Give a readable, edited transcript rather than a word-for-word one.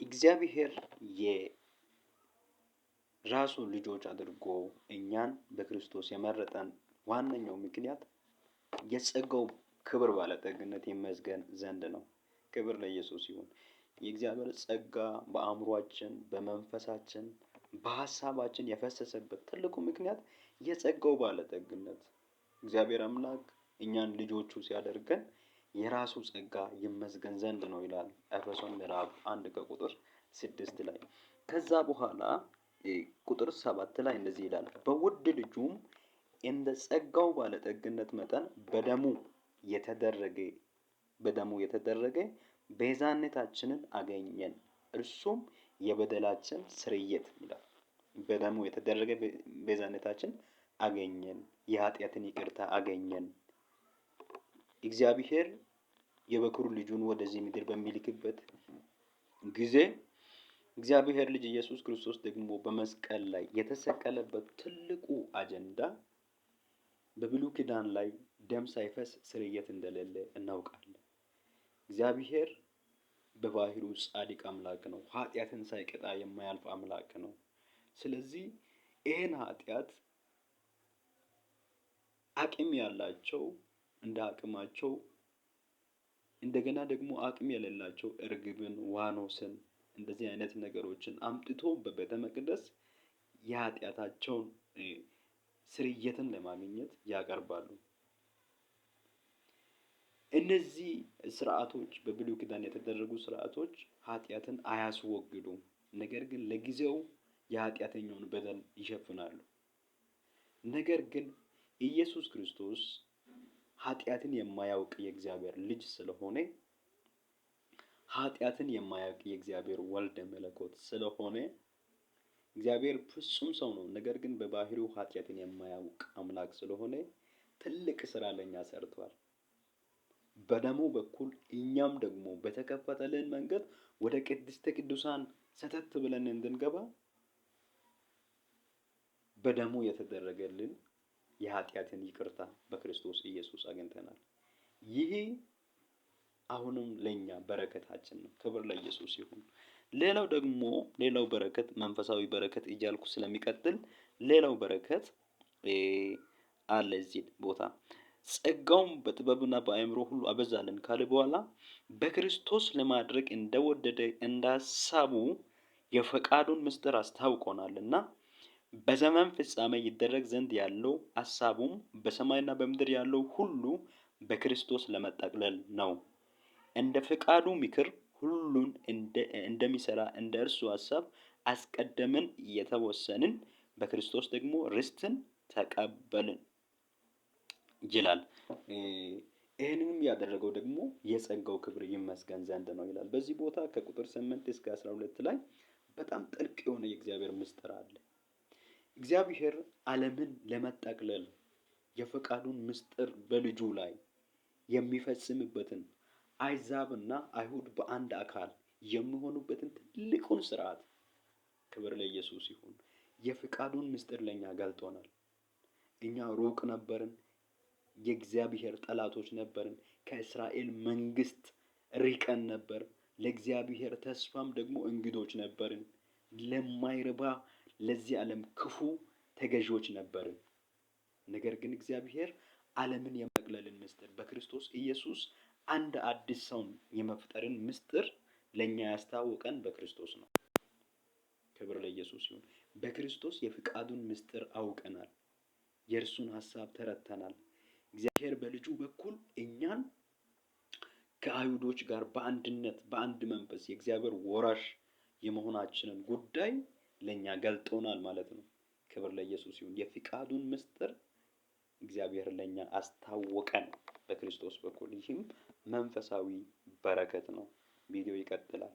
እግዚአብሔር የራሱ ልጆች አድርጎ እኛን በክርስቶስ የመረጠን ዋነኛው ምክንያት የጸጋው ክብር ባለጠግነት ይመስገን ዘንድ ነው። ክብር ለኢየሱስ ይሁን። የእግዚአብሔር ጸጋ በአእምሯችን፣ በመንፈሳችን፣ በሀሳባችን የፈሰሰበት ትልቁ ምክንያት የጸጋው ባለጠግነት። እግዚአብሔር አምላክ እኛን ልጆቹ ሲያደርገን የራሱ ጸጋ ይመስገን ዘንድ ነው ይላል ኤፌሶን ምዕራፍ 1 ከቁጥር 6 ላይ። ከዛ በኋላ ቁጥር 7 ላይ እንደዚህ ይላል፣ በውድ ልጁም እንደ ጸጋው ባለጠግነት መጠን በደሙ የተደረገ ቤዛነታችንን አገኘን፣ እርሱም የበደላችን ስርየት ይላል። በደሙ የተደረገ ቤዛነታችን አገኘን፣ የኃጢአትን ይቅርታ አገኘን። እግዚአብሔር የበኩር ልጁን ወደዚህ ምድር በሚልክበት ጊዜ እግዚአብሔር ልጅ ኢየሱስ ክርስቶስ ደግሞ በመስቀል ላይ የተሰቀለበት ትልቁ አጀንዳ በብሉይ ኪዳን ላይ ደም ሳይፈስ ስርየት እንደሌለ እናውቃለን። እግዚአብሔር በባህሪው ጻድቅ አምላክ ነው። ኃጢአትን ሳይቀጣ የማያልፍ አምላክ ነው። ስለዚህ ይህን ኃጢአት አቅም ያላቸው እንደ አቅማቸው፣ እንደገና ደግሞ አቅም የሌላቸው እርግብን፣ ዋኖስን እንደዚህ አይነት ነገሮችን አምጥቶ በቤተ መቅደስ የኃጢአታቸውን ስርየትን ለማግኘት ያቀርባሉ። እነዚህ ስርዓቶች በብሉይ ኪዳን የተደረጉ ስርዓቶች ኃጢአትን አያስወግዱም። ነገር ግን ለጊዜው የኃጢአተኛውን በደል ይሸፍናሉ። ነገር ግን ኢየሱስ ክርስቶስ ኃጢአትን የማያውቅ የእግዚአብሔር ልጅ ስለሆነ፣ ኃጢአትን የማያውቅ የእግዚአብሔር ወልደ መለኮት ስለሆነ፣ እግዚአብሔር ፍጹም ሰው ነው። ነገር ግን በባህሪው ኃጢአትን የማያውቅ አምላክ ስለሆነ ትልቅ ስራ ለኛ ሰርቷል። በደሙ በኩል እኛም ደግሞ በተከፈተልን መንገድ ወደ ቅድስተ ቅዱሳን ሰተት ብለን እንድንገባ በደሙ የተደረገልን የኃጢአትን ይቅርታ በክርስቶስ ኢየሱስ አግኝተናል። ይህ አሁንም ለኛ በረከታችን ነው። ክብር ለኢየሱስ ይሁን። ሌላው በረከት መንፈሳዊ በረከት እያልኩ ስለሚቀጥል ሌላው በረከት አለ እዚህ ቦታ። ጸጋውም በጥበብና በአእምሮ ሁሉ አበዛልን ካለ በኋላ በክርስቶስ ለማድረግ እንደወደደ እንደ ሐሳቡ የፈቃዱን ምስጢር አስታውቆናልና በዘመን ፍጻሜ ይደረግ ዘንድ ያለው ሐሳቡም በሰማይና በምድር ያለው ሁሉ በክርስቶስ ለመጠቅለል ነው። እንደ ፈቃዱ ምክር ሁሉን እንደሚሰራ እንደ እርሱ ሐሳብ አስቀድመን የተወሰንን በክርስቶስ ደግሞ ርስትን ተቀበልን ይላል። ይህንንም ያደረገው ደግሞ የጸጋው ክብር ይመስገን ዘንድ ነው ይላል። በዚህ ቦታ ከቁጥር 8 እስከ 12 ላይ በጣም ጥልቅ የሆነ የእግዚአብሔር ምስጢር አለ። እግዚአብሔር ዓለምን ለመጠቅለል የፈቃዱን ምስጢር በልጁ ላይ የሚፈጽምበትን አሕዛብና አይሁድ በአንድ አካል የሚሆኑበትን ትልቁን ስርዓት፣ ክብር ለኢየሱስ ይሁን፣ የፈቃዱን ምስጢር ለኛ ገልጦናል። እኛ ሩቅ ነበርን፣ የእግዚአብሔር ጠላቶች ነበርን፣ ከእስራኤል መንግስት ርቀን ነበር፣ ለእግዚአብሔር ተስፋም ደግሞ እንግዶች ነበርን፣ ለማይረባ ለዚህ ዓለም ክፉ ተገዢዎች ነበርን። ነገር ግን እግዚአብሔር ዓለምን የመጠቅለልን ምስጢር በክርስቶስ ኢየሱስ አንድ አዲስ ሰውን የመፍጠርን ምስጢር ለኛ ያስታወቀን በክርስቶስ ነው። ክብር ለኢየሱስ ይሁን። በክርስቶስ የፈቃዱን ምስጢር አውቀናል። የእርሱን ሐሳብ ተረድተናል። እግዚአብሔር በልጁ በኩል እኛን ከአይሁዶች ጋር በአንድነት በአንድ መንፈስ የእግዚአብሔር ወራሽ የመሆናችንን ጉዳይ ለኛ ገልጦናል ማለት ነው። ክብር ለኢየሱስ ይሁን። የፈቃዱን ምስጢር እግዚአብሔር ለኛ አስታወቀን በክርስቶስ በኩል። ይህም መንፈሳዊ በረከት ነው። ቪዲዮ ይቀጥላል።